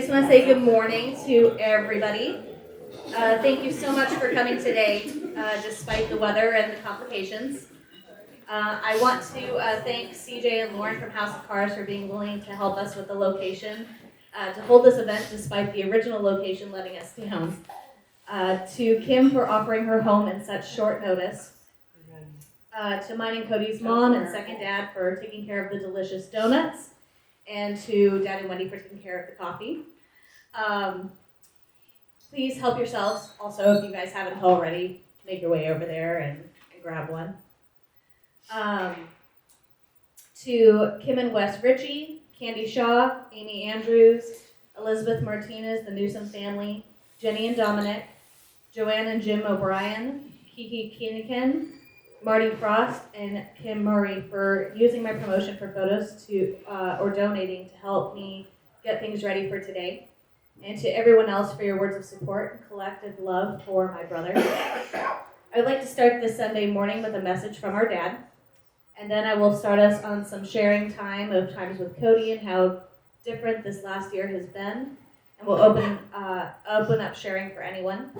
just want to say good morning to everybody. Thank you so much for coming today, despite the weather and the complications. I want to thank CJ and Lauren from House of Cars for being willing to help us with the location, to hold this event despite the original location letting us down. To Kim for offering her home in such short notice. To mine and Cody's mom and second dad for taking care of the delicious donuts. And to Dad and Wendy for taking care of the coffee. Please help yourselves. Also, if you guys haven't already, make your way over there and grab one. To Kim and Wes Ritchie, Candy Shaw, Amy Andrews, Elizabeth Martinez, the Newsom family, Jenny and Dominic, Joanne and Jim O'Brien, Kiki Kinikin, Marty Frost, and Kim Murray for using my promotion for photos or donating to help me get things ready for today. And to everyone else for your words of support and collective love for my brother. I'd like to start this Sunday morning with a message from our dad. And then I will start us on some sharing time of times with Cody and how different this last year has been. And we'll open up sharing for anyone.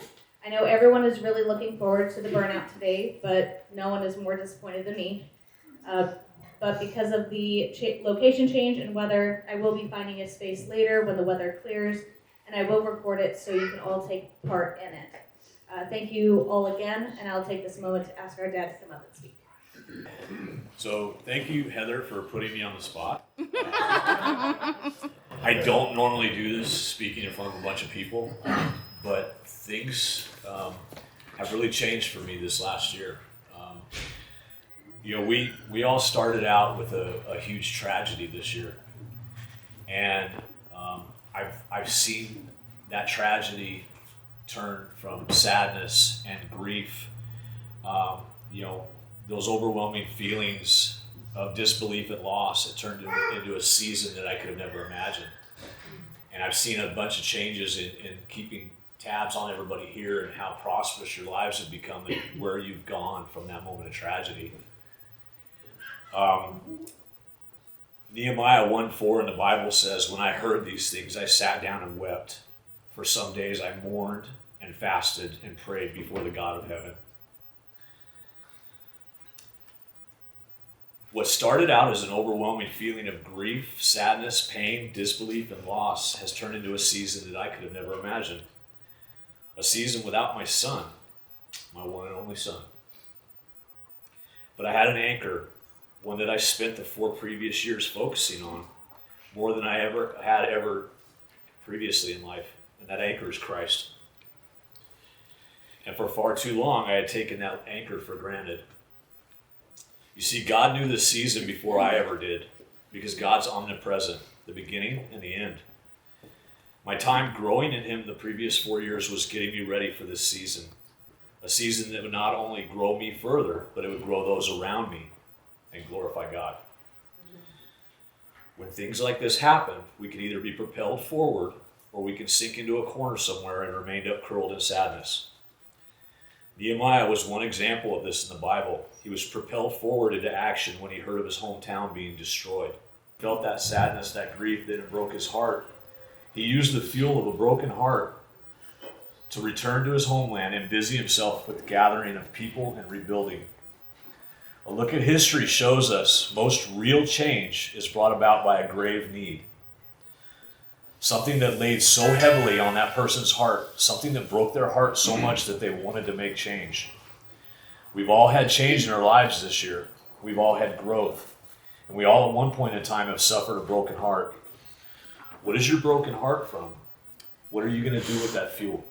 I know everyone is really looking forward to the burnout today, but no one is more disappointed than me. But because of the location change and weather, I will be finding a space later when the weather clears, and I will record it so you can all take part in it. Thank you all again, and I'll take this moment to ask our dad to come up and speak. So thank you, Heather, for putting me on the spot. I don't normally do this, speaking in front of a bunch of people, but things have really changed for me this last year. We all started out with a huge tragedy this year, and I've seen that tragedy turn from sadness and grief, those overwhelming feelings of disbelief and loss. It turned into a season that I could have never imagined. And I've seen a bunch of changes in keeping tabs on everybody here and how prosperous your lives have become and where you've gone from that moment of tragedy. Nehemiah 1:4 in the Bible says, "When I heard these things, I sat down and wept. For some days I mourned and fasted and prayed before the God of heaven." What started out as an overwhelming feeling of grief, sadness, pain, disbelief, and loss has turned into a season that I could have never imagined. A season without my son, my one and only son. But I had an anchor, one that I spent the 4 previous years focusing on, more than I ever previously in life, and that anchor is Christ. And for far too long, I had taken that anchor for granted. You see, God knew this season before I ever did, because God's omnipresent, the beginning and the end. My time growing in Him the previous 4 years was getting me ready for this season, a season that would not only grow me further, but it would grow those around me and glorify God. When things like this happen, we can either be propelled forward or we can sink into a corner somewhere and remain up curled in sadness. Nehemiah was one example of this in the Bible. He was propelled forward into action when he heard of his hometown being destroyed. He felt that sadness, that grief, that it broke his heart. He used the fuel of a broken heart to return to his homeland and busy himself with the gathering of people and rebuilding. A look at history shows us most real change is brought about by a grave need. Something that laid so heavily on that person's heart, something that broke their heart so much that they wanted to make change. We've all had change in our lives this year. We've all had growth. And we all at one point in time have suffered a broken heart. What is your broken heart from? What are you going to do with that fuel?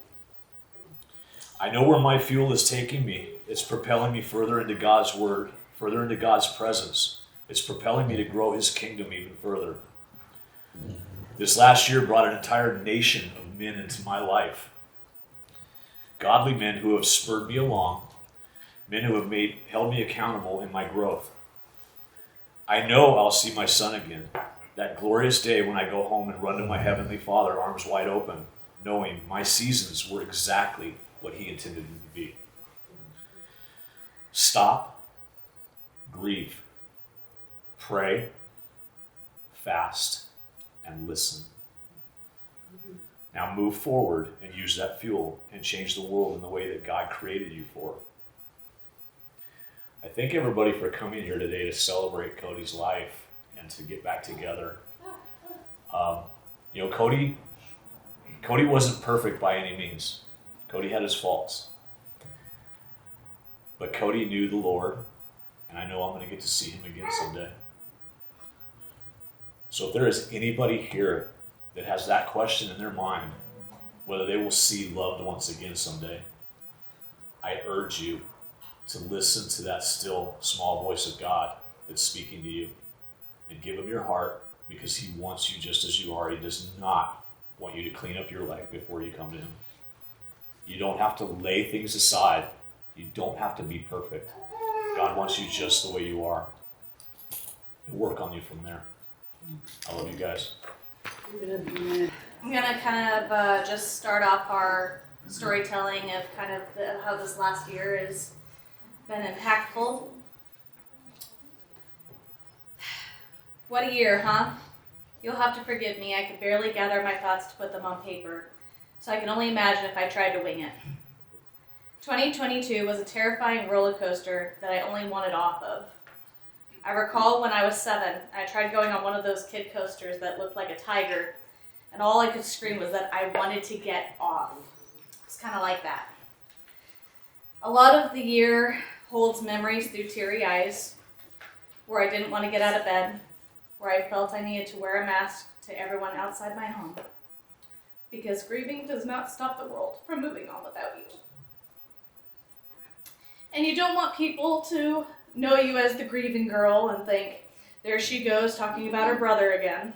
I know where my fuel is taking me. It's propelling me further into God's word, further into God's presence. It's propelling me to grow His kingdom even further. This last year brought an entire nation of men into my life. Godly men who have spurred me along, men who have held me accountable in my growth. I know I'll see my son again, that glorious day when I go home and run to my Heavenly Father, arms wide open, knowing my seasons were exactly what He intended them to be. Stop, grieve, pray, fast, and listen. Now move forward and use that fuel and change the world in the way that God created you for. I thank everybody for coming here today to celebrate Cody's life and to get back together. Cody wasn't perfect by any means. Cody had his faults. But Cody knew the Lord, and I know I'm going to get to see him again someday. So if there is anybody here that has that question in their mind, whether they will see loved ones again someday, I urge you to listen to that still small voice of God that's speaking to you, and give him your heart, because he wants you just as you are. He does not want you to clean up your life before you come to him. You don't have to lay things aside. You don't have to be perfect. God wants you just the way you are. He'll work on you from there. I love you guys. I'm going to kind of just start off our storytelling of kind of how this last year has been impactful. What a year, huh? You'll have to forgive me. I could barely gather my thoughts to put them on paper, so I can only imagine if I tried to wing it. 2022 was a terrifying roller coaster that I only wanted off of. I recall when I was 7, I tried going on one of those kid coasters that looked like a tiger, and all I could scream was that I wanted to get off. It's kind of like that. A lot of the year holds memories through teary eyes, where I didn't want to get out of bed, where I felt I needed to wear a mask to everyone outside my home. Because grieving does not stop the world from moving on without you. And you don't want people to know you as the grieving girl and think, there she goes talking about her brother again.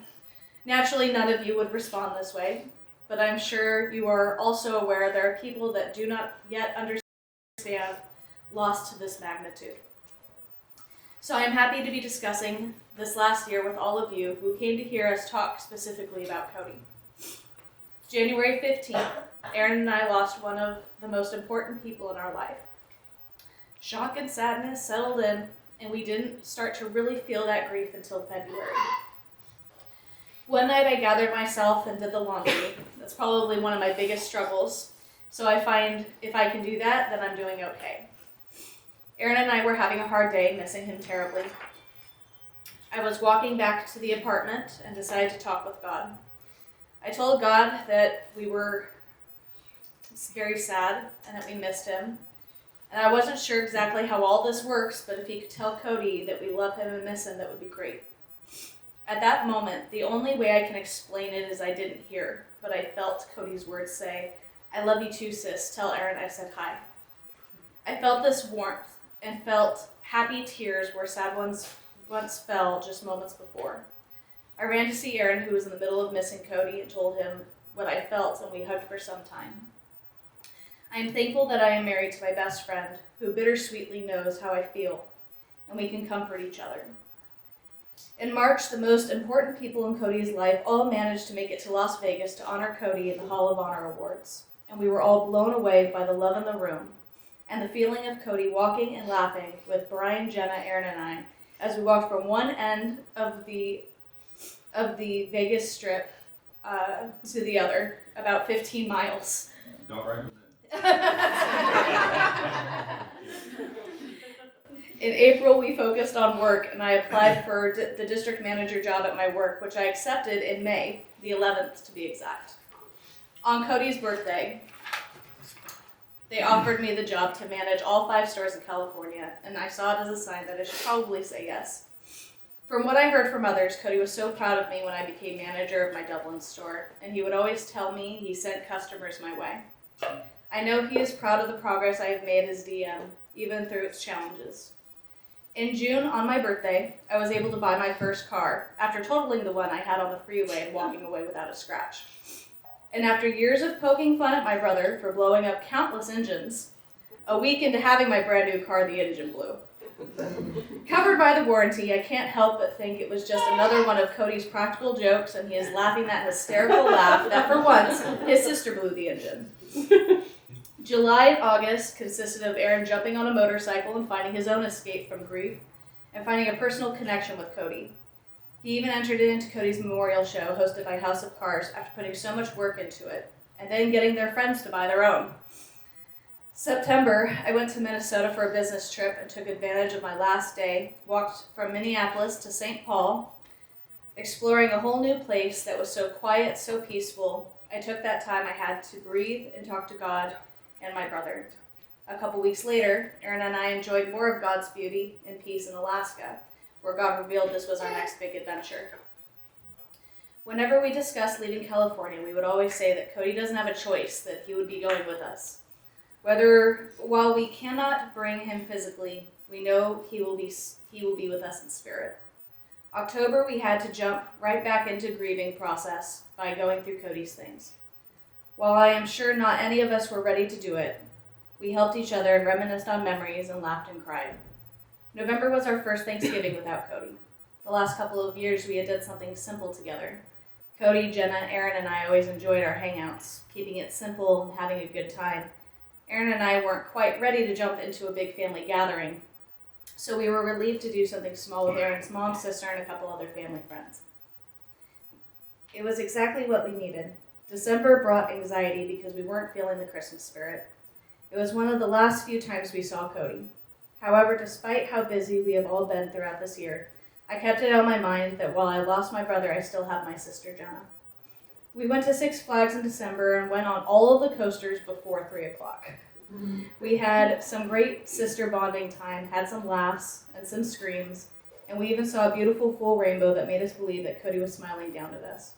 Naturally, none of you would respond this way, but I'm sure you are also aware there are people that do not yet understand loss to this magnitude. So I am happy to be discussing this last year with all of you who came to hear us talk specifically about Cody. January 15th, Aaron and I lost one of the most important people in our life. Shock and sadness settled in, and we didn't start to really feel that grief until February. One night I gathered myself and did the laundry. That's probably one of my biggest struggles. So I find if I can do that, then I'm doing okay. Aaron and I were having a hard day, missing him terribly. I was walking back to the apartment and decided to talk with God. I told God that we were very sad and that we missed him. And I wasn't sure exactly how all this works, but if he could tell Cody that we love him and miss him, that would be great. At that moment, the only way I can explain it is I didn't hear, but I felt Cody's words say, "I love you too, sis. Tell Aaron I said hi." I felt this warmth and felt happy tears where sad ones once fell just moments before. I ran to see Aaron, who was in the middle of missing Cody, and told him what I felt, and we hugged for some time. I am thankful that I am married to my best friend, who bittersweetly knows how I feel, and we can comfort each other. In March, the most important people in Cody's life all managed to make it to Las Vegas to honor Cody at the Hall of Honor Awards, and we were all blown away by the love in the room and the feeling of Cody walking and laughing with Brian, Jenna, Aaron, and I as we walked from one end of the Vegas Strip to the other, about 15 miles. Don't recommend. In April, we focused on work, and I applied for the district manager job at my work, which I accepted in May, the 11th to be exact. On Cody's birthday, they offered me the job to manage all 5 stores in California, and I saw it as a sign that I should probably say yes. From what I heard from others, Cody was so proud of me when I became manager of my Dublin store, and he would always tell me he sent customers my way. I know he is proud of the progress I have made as DM, even through its challenges. In June, on my birthday, I was able to buy my first car, after totaling the one I had on the freeway and walking away without a scratch. And after years of poking fun at my brother for blowing up countless engines, a week into having my brand new car, the engine blew. Covered by the warranty, I can't help but think it was just another one of Cody's practical jokes, and he is laughing that hysterical laugh that for once, his sister blew the engine. July and August consisted of Aaron jumping on a motorcycle and finding his own escape from grief, and finding a personal connection with Cody. He even entered into Cody's memorial show hosted by House of Cards after putting so much work into it, and then getting their friends to buy their own. September, I went to Minnesota for a business trip and took advantage of my last day, walked from Minneapolis to St. Paul, exploring a whole new place that was so quiet, so peaceful. I took that time I had to breathe and talk to God and my brother. A couple weeks later, Aaron and I enjoyed more of God's beauty and peace in Alaska, where God revealed this was our next big adventure. Whenever we discussed leaving California, we would always say that Cody doesn't have a choice, that he would be going with us. While we cannot bring him physically, we know he will be with us in spirit. October, we had to jump right back into grieving process by going through Cody's things. While I am sure not any of us were ready to do it, we helped each other and reminisced on memories and laughed and cried. November was our first Thanksgiving without Cody. The last couple of years we had done something simple together. Cody, Jenna, Aaron, and I always enjoyed our hangouts, keeping it simple and having a good time. Aaron and I weren't quite ready to jump into a big family gathering, so we were relieved to do something small with Aaron's mom, sister, and a couple other family friends. It was exactly what we needed. December brought anxiety because we weren't feeling the Christmas spirit. It was one of the last few times we saw Cody. However, despite how busy we have all been throughout this year, I kept it on my mind that while I lost my brother, I still have my sister Jenna. We went to Six Flags in December and went on all of the coasters before 3 o'clock. We had some great sister bonding time, had some laughs and some screams, and we even saw a beautiful full rainbow that made us believe that Cody was smiling down at us.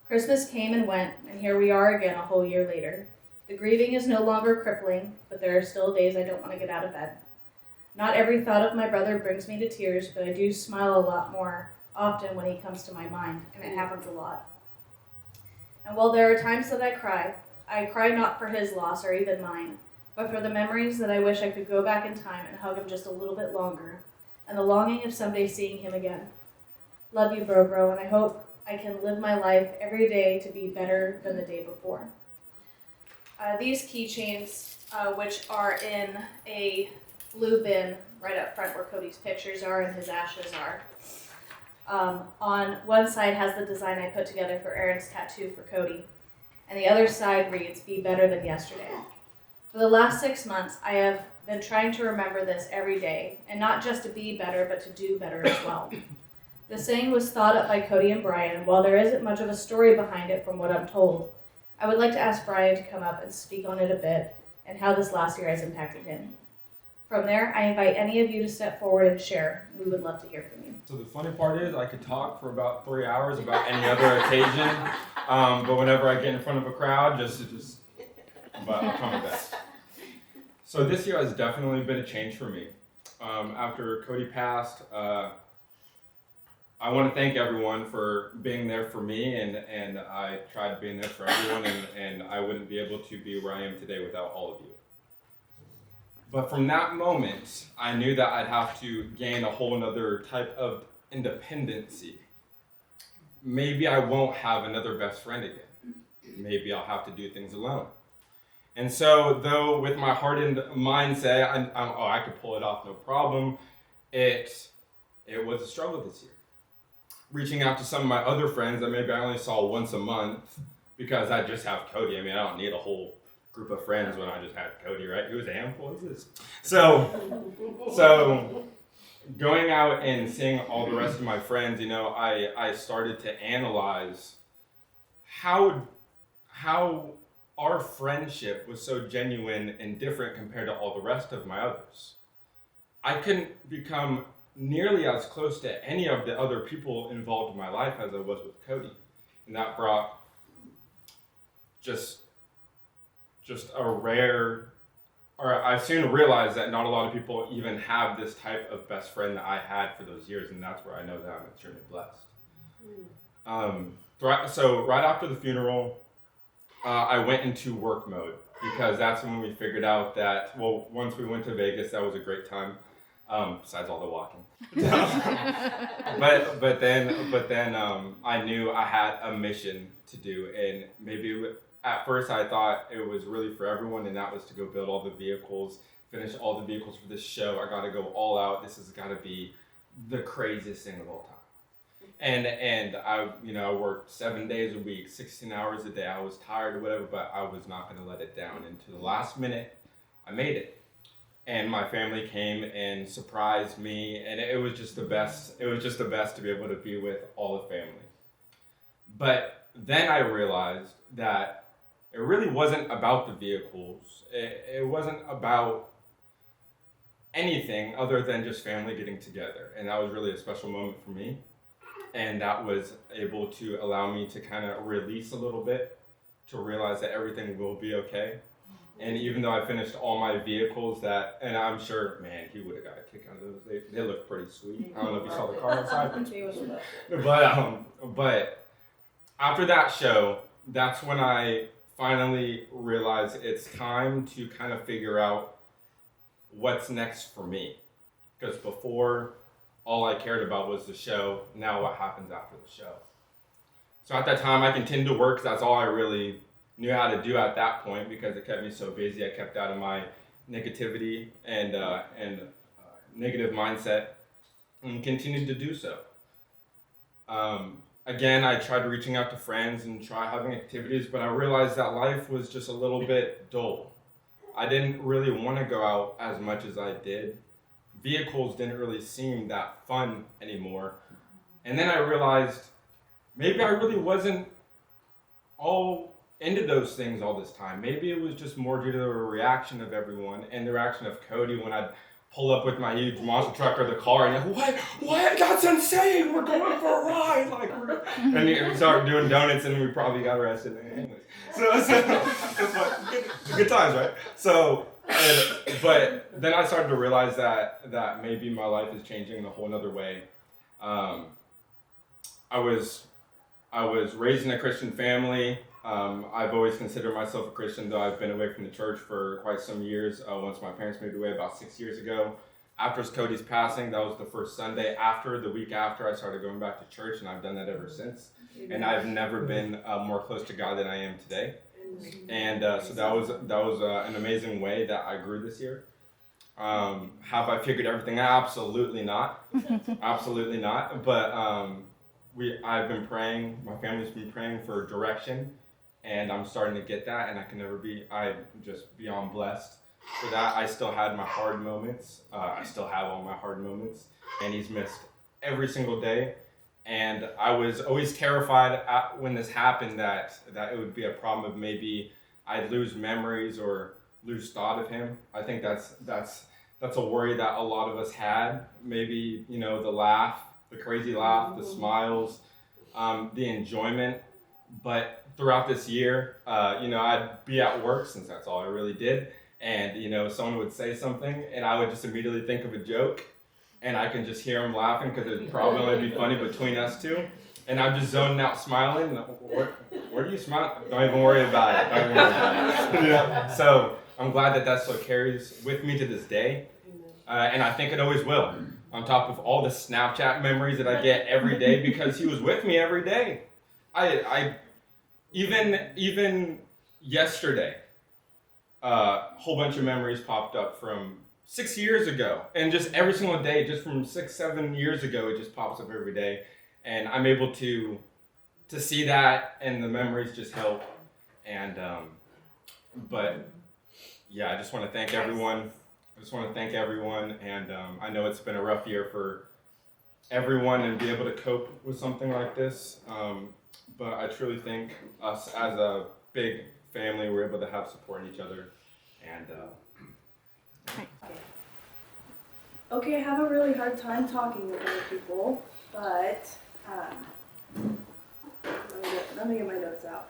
Christmas came and went, and here we are again a whole year later. The grieving is no longer crippling, but there are still days I don't want to get out of bed. Not every thought of my brother brings me to tears, but I do smile a lot more often when he comes to my mind, and it happens a lot. And while there are times that I cry not for his loss or even mine, but for the memories that I wish I could go back in time and hug him just a little bit longer, and the longing of someday seeing him again. Love you, BroBro, and I hope I can live my life every day to be better than the day before. These keychains, which are in a blue bin right up front where Cody's pictures are and his ashes are. On one side has the design I put together for Aaron's tattoo for Cody, and the other side reads, "Be better than yesterday." For the last 6 months, I have been trying to remember this every day, and not just to be better, but to do better as well. The saying was thought up by Cody and Brian, and while there isn't much of a story behind it from what I'm told, I would like to ask Brian to come up and speak on it a bit, and how this last year has impacted him. From there, I invite any of you to step forward and share. We would love to hear from you. So the funny part is I could talk for about 3 hours about any other occasion, but whenever I get in front of a crowd, but I'll try my best. So this year has definitely been a change for me. After Cody passed, I want to thank everyone for being there for me, and I tried being there for everyone, and I wouldn't be able to be where I am today without all of you. But from that moment, I knew that I'd have to gain a whole nother type of independency. Maybe I won't have another best friend again. Maybe I'll have to do things alone. And so, though with my hardened mindset, I could pull it off, no problem, it was a struggle this year. Reaching out to some of my other friends that maybe I only saw once a month because I just have Cody. I mean, I don't need a whole group of friends when I just had Cody, right? Who's a handful is this? So going out and seeing all the rest of my friends, I started to analyze how our friendship was so genuine and different compared to all the rest of my others. I couldn't become nearly as close to any of the other people involved in my life as I was with Cody. And that brought just a rare, or I soon realized that not a lot of people even have this type of best friend that I had for those years, and that's where I know that I'm extremely blessed. So right after the funeral, I went into work mode, because that's when we figured out that, once we went to Vegas, that was a great time, besides all the walking. but then I knew I had a mission to do, and maybe at first I thought it was really for everyone, and that was to go build all the vehicles, finish all the vehicles for this show. I got to go all out. This has got to be the craziest thing of all time. And I, I worked 7 days a week, 16 hours a day. I was tired or whatever, but I was not going to let it down. And to the last minute, I made it. And my family came and surprised me, and it was just the best. It was just the best to be able to be with all the family. But then I realized that it really wasn't about the vehicles. It wasn't about anything other than just family getting together. And that was really a special moment for me. And that was able to allow me to kind of release a little bit, to realize that everything will be okay. And even though I finished all my vehicles and I'm sure, man, he would have got a kick out of those. They look pretty sweet. I don't know if you saw the car outside. But after that show, that's when I finally realized it's time to kind of figure out what's next for me. Because before, all I cared about was the show. Now what happens after the show? So at that time, I continued to work because that's all I really knew how to do at that point, because it kept me so busy. I kept out of my negativity and negative mindset, and continued to do so. Again, I tried reaching out to friends and try having activities, but I realized that life was just a little bit dull. I didn't really want to go out as much as I did. Vehicles didn't really seem that fun anymore. And then I realized maybe I really wasn't all into those things all this time. Maybe it was just more due to the reaction of everyone and the reaction of Cody when I'd pull up with my huge monster truck or the car and what? That's insane! We're going for a ride! And we started doing donuts and we probably got arrested. Anyways. So good times, right? But then I started to realize that maybe my life is changing in a whole nother way. I was raised in a Christian family. I've always considered myself a Christian, though I've been away from the church for quite some years. Once my parents moved away about 6 years ago. After Cody's passing, that was the first Sunday. The week after, I started going back to church, and I've done that ever since. And I've never been more close to God than I am today. And so that was an amazing way that I grew this year. Have I figured everything out? Absolutely not. Absolutely not. But I've been praying. My family's been praying for direction. And I'm starting to get that, and I'm just beyond blessed for that. I still had my hard moments. I still have all my hard moments, and he's missed every single day. And I was always terrified when this happened that it would be a problem of maybe I'd lose memories or lose thought of him. I think that's a worry that a lot of us had. Maybe, the laugh, the crazy laugh, the smiles, the enjoyment. But throughout this year, I'd be at work, since that's all I really did, and someone would say something, and I would just immediately think of a joke, and I can just hear him laughing because it'd probably only be funny between us two, and I'm just zoning out, smiling. Where do you smile? Don't even worry about it. So I'm glad that that's what carries with me to this day, and I think it always will. On top of all the Snapchat memories that I get every day, because he was with me every day. I even yesterday, a whole bunch of memories popped up from 6 years ago, and just every single day, just from 6-7 years ago, it just pops up every day, and I'm able to see that, and the memories just help. And but yeah, I just want to thank everyone. And I know it's been a rough year for everyone, and be able to cope with something like this. But I truly think us as a big family, we're able to have support in each other. And okay, I have a really hard time talking with other people, but let me get my notes out.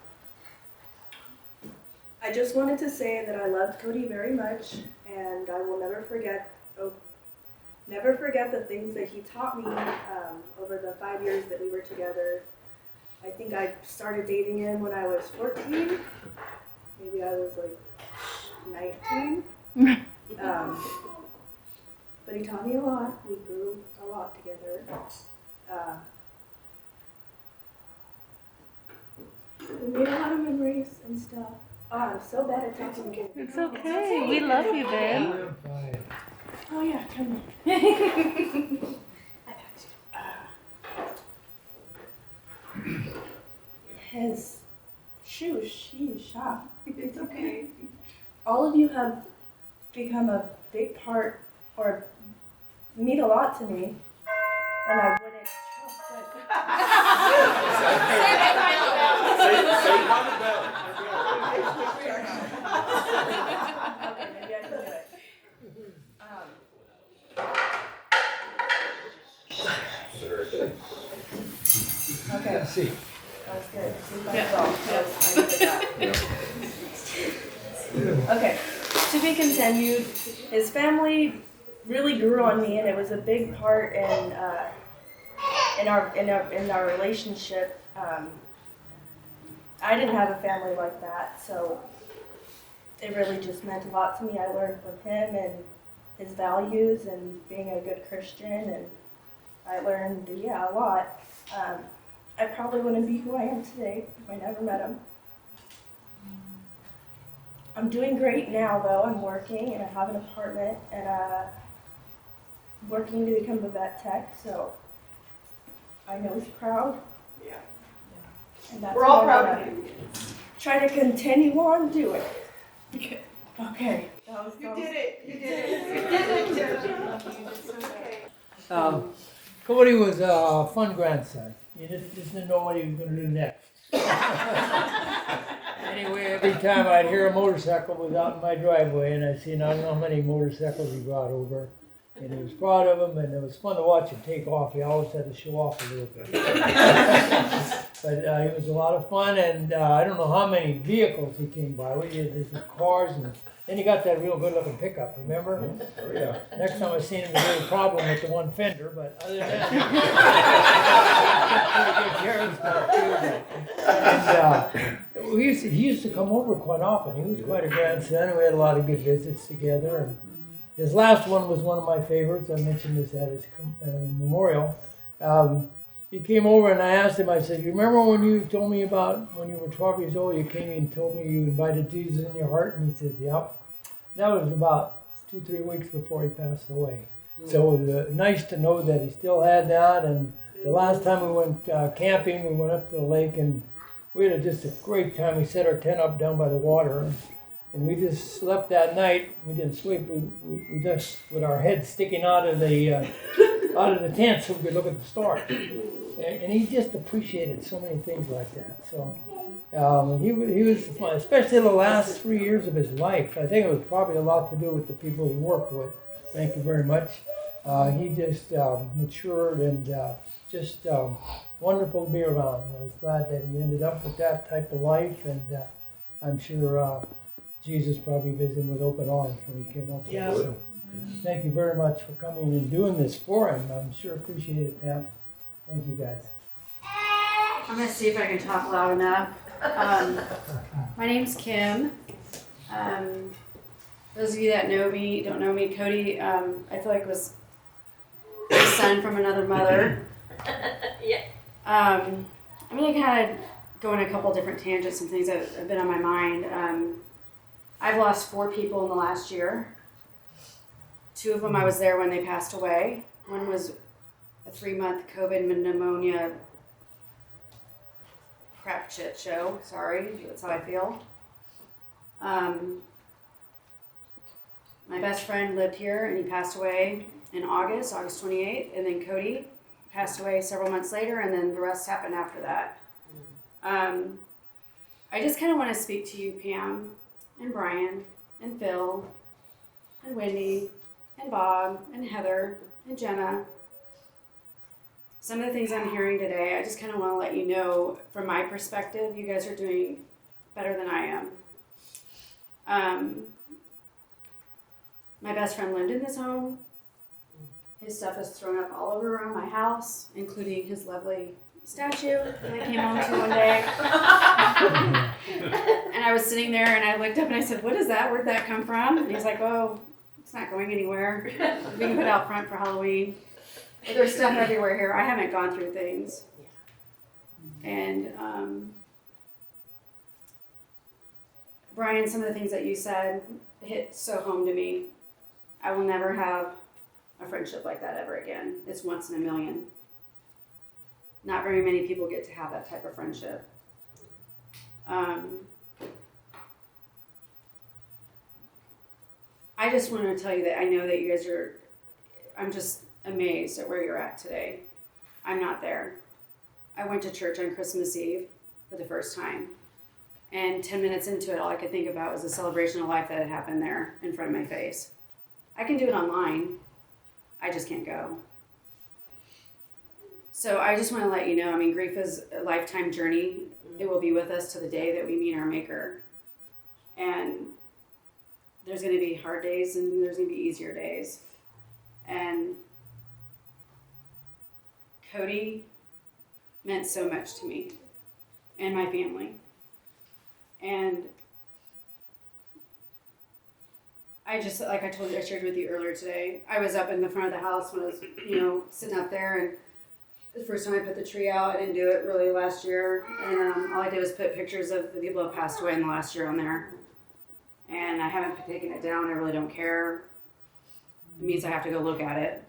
I just wanted to say that I loved Cody very much, and I will never forget the things that he taught me over the 5 years that we were together. I think I started dating him when I was 14. Maybe I was like 19. But he taught me a lot. We grew a lot together. We made a lot of memories and stuff. Oh, I'm so bad at talking again. It's okay. We love you, babe. Oh yeah, come on. I got you. all of you have become a big part or mean a lot to me, and I wouldn't. Okay, maybe I can do it. Okay. See. That's good. See if I Okay. To be continued. His family really grew on me, and it was a big part in our relationship. I didn't have a family like that, so it really just meant a lot to me. I learned from him and his values and being a good Christian, and I learned, a lot. I probably wouldn't be who I am today if I never met him. I'm doing great now, though. I'm working, and I have an apartment, and working to become a vet tech, so I know he's proud. Yeah. And that's We're all what I'm proud of gonna you. try to continue on doing. Okay. You did it. You did it. You did it. Cody was a fun grandson. You just didn't know what he was going to do next. Anyway, every time I'd hear a motorcycle was out in my driveway, and I seen I don't know how many motorcycles he brought over, and he was proud of them, and it was fun to watch him take off. He always had to show off a little bit. But he was a lot of fun, and I don't know how many vehicles he came by. We did this cars, and then he got that real good-looking pickup. Remember? Oh, yeah. Next time I seen him, there was a problem with the one fender, but other than that, he used to come over quite often. He was quite a grandson, and we had a lot of good visits together. And his last one was one of my favorites. I mentioned this at his memorial. He came over and I asked him, I said, you remember when you told me about when you were 12 years old, you came and told me you invited Jesus in your heart? And he said, yep. That was about 2-3 weeks before he passed away. So it was nice to know that he still had that. And the last time we went camping, we went up to the lake and we had just a great time. We set our tent up down by the water. And we just slept that night. We didn't sleep. We just with our heads sticking out of the tent so we could look at the stars. And he just appreciated so many things like that. So he was fun, especially the last 3 years of his life. I think it was probably a lot to do with the people he worked with. Thank you very much. He just matured and just wonderful to be around. I was glad that he ended up with that type of life, and I'm sure Jesus probably visited him with open arms when he came up with it. So, thank you very much for coming and doing this for him. I'm sure appreciate it, Pam. Thank you, guys. I'm going to see if I can talk loud enough. My name's Kim. Those of you that know me, don't know me, Cody, I feel like was a son from another mother. Yeah. I'm going to kind of go in a couple different tangents and things that have been on my mind. I've lost 4 people in the last year. 2 of them I was there when they passed away. One was a 3-month COVID pneumonia crap shit show. Sorry, that's how I feel. My best friend lived here and he passed away in August 28th, and then Cody passed away several months later, and then the rest happened after that. I just kind of want to speak to you, Pam, and Brian, and Phil, and Wendy, and Bob, and Heather, and Jenna. Some of the things I'm hearing today, I just kind of want to let you know, from my perspective, you guys are doing better than I am. My best friend lived in this home. His stuff is thrown up all over around my house, including his lovely statue that I came home to one day. And I was sitting there and I looked up and I said, what is that? Where'd that come from? And he's like, oh, it's not going anywhere. We can put it out front for Halloween. But there's stuff everywhere here. I haven't gone through things. And Brian, some of the things that you said hit so home to me. I will never have a friendship like that ever again. It's once in a million. Not very many people get to have that type of friendship. I just want to tell you that I know that you guys I'm just amazed at where you're at today. I'm not there. I went to church on Christmas Eve for the first time. And 10 minutes into it, all I could think about was the celebration of life that had happened there in front of my face. I can do it online. I just can't go. So I just want to let you know, grief is a lifetime journey. It will be with us to the day that we meet our Maker. And there's going to be hard days and there's going to be easier days. And Cody meant so much to me and my family. And I just, like I told you, I shared with you earlier today, I was up in the front of the house when I was, sitting up there, and the first time I put the tree out, I didn't do it really last year, and all I did was put pictures of the people who passed away in the last year on there. And I haven't taken it down. I really don't care. It means I have to go look at it.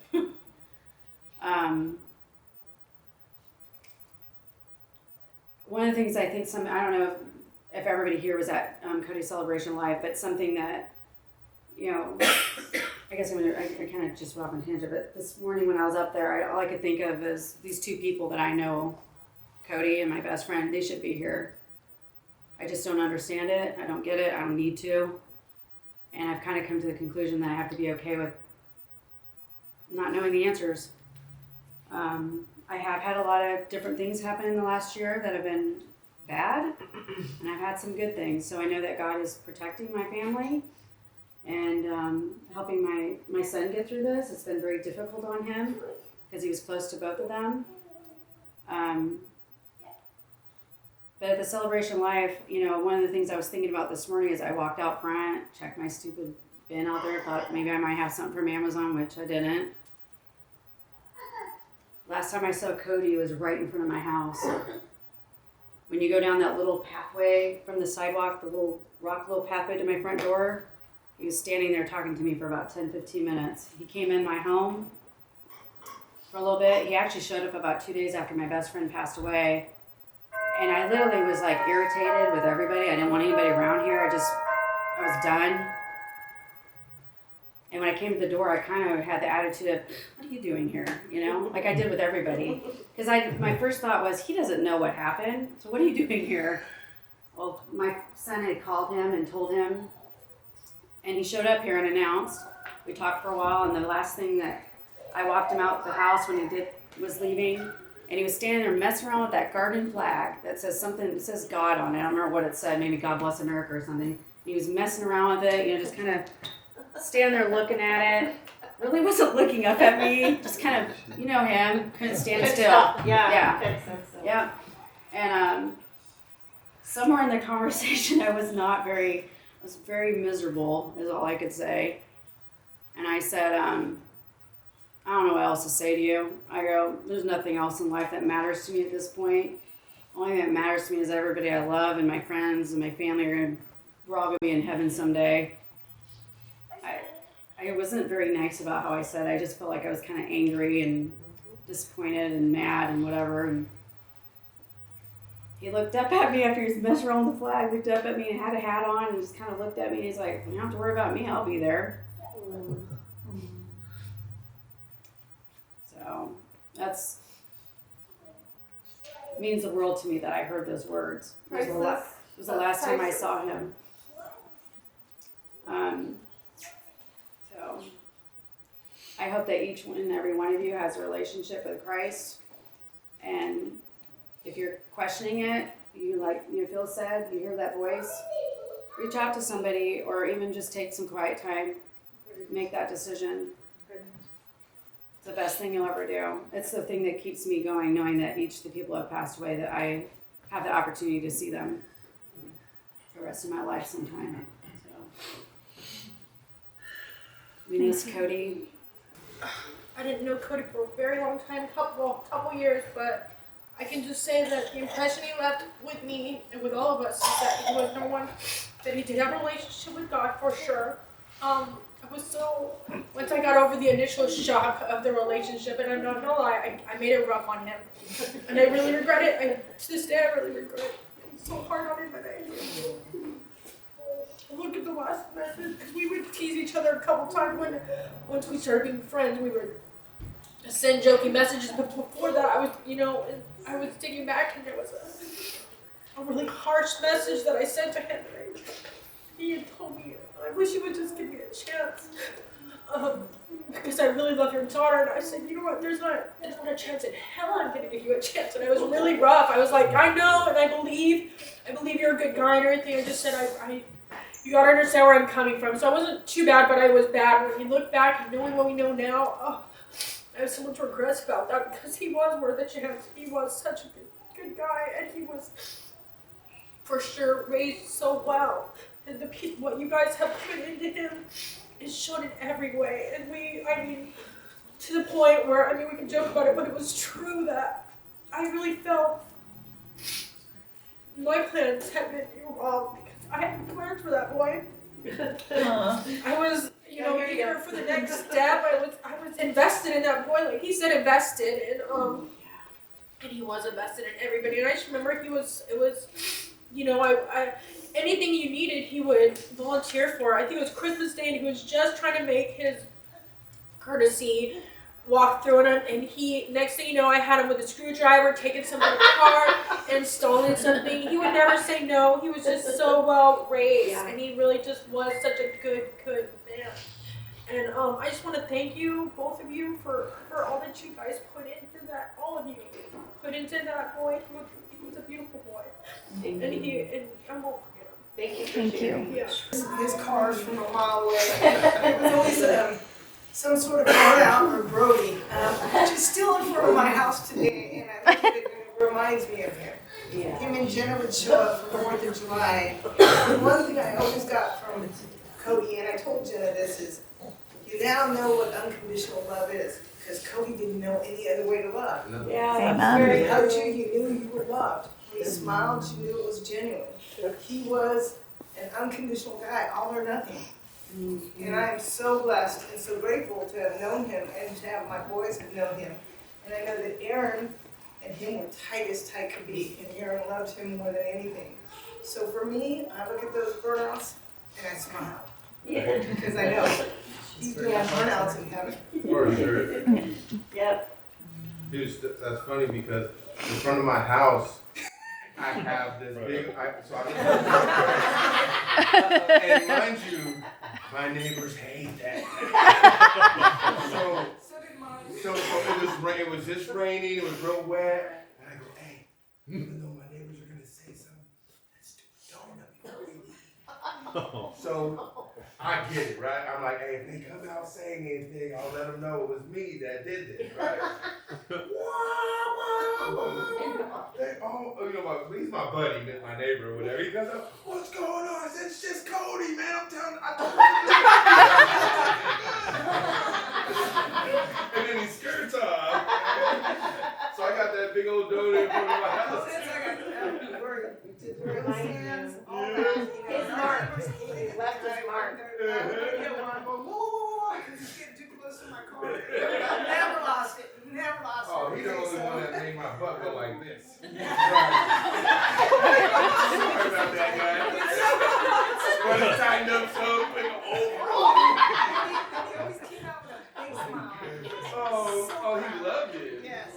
One of the things I think I don't know if everybody here was at Cody's Celebration Live, but something that, I guess I kind of just went off on a tangent, but this morning when I was up there, all I could think of is these two people that I know, Cody and my best friend. They should be here. I just don't understand it. I don't get it. I don't need to. And I've kind of come to the conclusion that I have to be okay with not knowing the answers. I have had a lot of different things happen in the last year that have been bad, and I've had some good things. So I know that God is protecting my family and helping my son get through this. It's been very difficult on him because he was close to both of them. But at the Celebration Life, one of the things I was thinking about this morning is I walked out front, checked my stupid bin out there, thought maybe I might have something from Amazon, which I didn't. Last time I saw Cody was right in front of my house. When you go down that little pathway from the sidewalk, the little pathway to my front door, he was standing there talking to me for about 10-15 minutes. He came in my home for a little bit. He actually showed up about 2 days after my best friend passed away. And I literally was like irritated with everybody. I didn't want anybody around here. I was done. And when I came to the door, I kind of had the attitude of, what are you doing here? Like I did with everybody. Because my first thought was, he doesn't know what happened. So what are you doing here? Well, my son had called him and told him. And he showed up here and announced. We talked for a while. And the last thing that I walked him out the house when he was leaving. And he was standing there messing around with that garden flag that says something, it says God on it. I don't remember what it said, maybe God Bless America or something. He was messing around with it, just kind of standing there looking at it. Really wasn't looking up at me, just kind of, him, couldn't stand still. Yeah. Yeah. And somewhere in the conversation I was very miserable, is all I could say. And I said, I don't know what else to say to you. I go, there's nothing else in life that matters to me at this point. The only thing that matters to me is everybody I love and my friends and my family we're all going to be in heaven someday. I wasn't very nice about how I said it. I just felt like I was kind of angry and disappointed and mad and whatever. And he looked up at me after he was messing around with the flag, looked up at me and had a hat on and just kind of looked at me and he's like, you don't have to worry about me, I'll be there. So means the world to me that I heard those words. It was the last time I saw him. So I hope that each and every one of you has a relationship with Christ. And if you're questioning it, you feel sad, you hear that voice, reach out to somebody or even just take some quiet time, make that decision. It's the best thing you'll ever do. It's the thing that keeps me going, knowing that each of the people have passed away, that I have the opportunity to see them for the rest of my life sometime. So we miss Cody. I didn't know Cody for a very long time, couple years, but I can just say that the impression he left with me and with all of us is that he was number one, that he did have a relationship with God for sure. Once I got over the initial shock of the relationship, and I'm not gonna lie, I made it rough on him. And I really regret it. To this day, I really regret it. I'm so hard on him, but look at the last message, because we would tease each other a couple times once we started being friends, we would send joking messages, but before that, I was thinking back, and there was a really harsh message that I sent to him, and he had told me, I wish you would just give me a chance, because I really love your daughter, and I said, you know what, there's not a chance in hell I'm going to give you a chance, and I was really rough. I was like, I know, and I believe you're a good guy and everything. I just said, you gotta understand where I'm coming from. So I wasn't too bad, but I was bad. When you look back and knowing what we know now, I have so much regrets about that, because he was worth a chance. He was such a good guy, and he was for sure raised so well. And what you guys have put into him is shown in every way. And to the point where, we can joke about it, but it was true that I really felt my plans had been wrong, because I had plans for that boy. I was, eager for the next step. I was invested in that boy, like he said, invested, and he was invested in everybody. And I just remember it was, anything you needed, he would volunteer for. I think it was Christmas Day, and he was just trying to make his courtesy walk through it, and next thing you know, I had him with a screwdriver, taking something apart, installing something. He would never say no. He was just so well raised, and he really just was such a good man. And I just want to thank you, both of you, for all that you guys put into that. All of you put into that boy. He was a beautiful boy, and I won't forget him. Thank you. Thank you. Yeah. His car's from a mile away. It was always some sort of car out or Brody, which is still in front of my house today, and I look at it and it reminds me of him. Him and Jenna would show up for 4th of July. And one thing I always got from Cody, and I told Jenna this, is you now know what unconditional love is, because Cody didn't know any other way to love. Yeah, Amen. that's When very he hugged you, you knew you were loved. When he smiled, you knew it was genuine. He was an unconditional guy, all or nothing. And I am so blessed and so grateful to have known him, and to have my boys have known him. And I know that Aaron and him were tight as tight could be, and Aaron loved him more than anything. So for me, I look at those burnouts and I smile. Because I know he's doing burnouts in heaven. For sure. Yep. Dude, that's funny because in front of my house, I have this big, and mind you, my neighbors hate that. So it was just raining, it was real wet, and I go, hey, even though my neighbors are gonna say something, let's do a donut before we leave. So I get it, right? I'm like, hey, if they come out saying anything, I'll let them know it was me that did this, right? They all, he's my buddy, my neighbor or whatever. He comes up, what's going on? I said, it's just Cody, man. I'm telling you. And then he skirts off. So I got that big old donut in front of my house. Hands, all that. His mark. Left his mark. Because he's getting too close to my car. Never lost it. Never lost it. Oh, he's the only one that made my butt go like this. Sorry about that, guys. But it tightened up so quick. He always came out with a big smile. Oh, he loved it. Yes.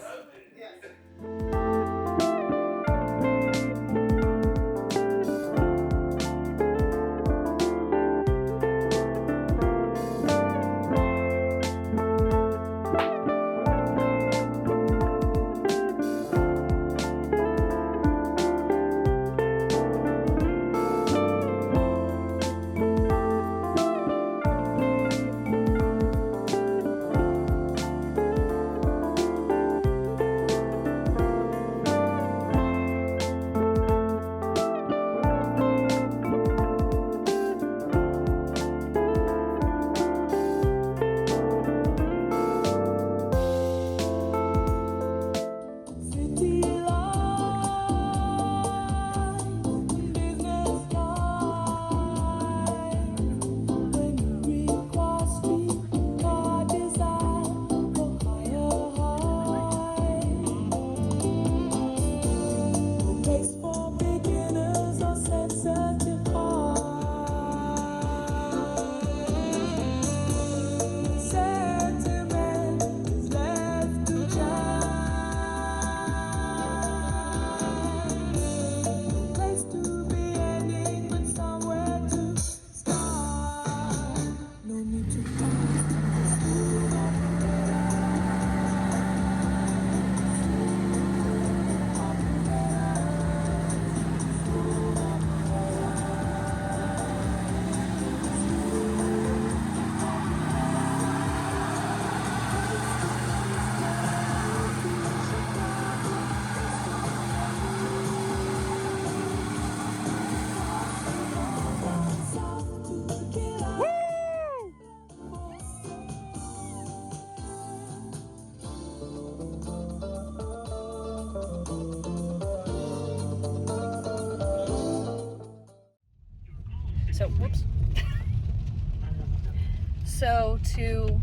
So to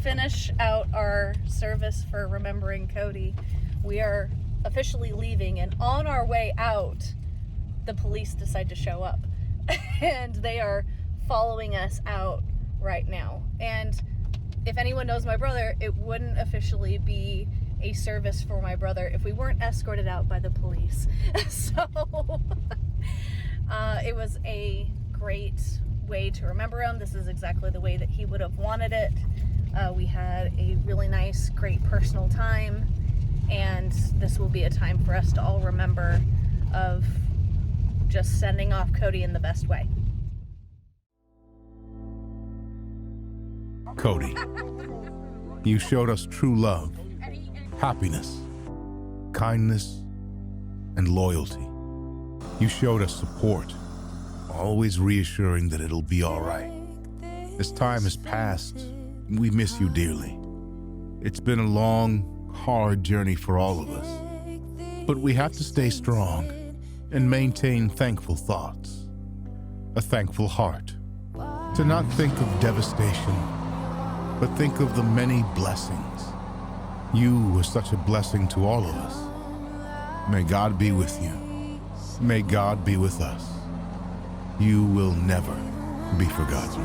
finish out our service for remembering Cody, we are officially leaving, and on our way out, the police decide to show up. And they are following us out right now. And if anyone knows my brother, it wouldn't officially be a service for my brother if we weren't escorted out by the police. So it was a great way to remember him. This is exactly the way that he would have wanted it. We had a really nice, great personal time, and this will be a time for us to all remember of just sending off Cody in the best way. Cody, you showed us true love, happiness, kindness, and loyalty. You showed us support, always reassuring that it'll be all right. As time has passed, we miss you dearly. It's been a long, hard journey for all of us. But we have to stay strong and maintain thankful thoughts, a thankful heart, to not think of devastation, but think of the many blessings. You were such a blessing to all of us. May God be with you. May God be with us. You will never be forgotten.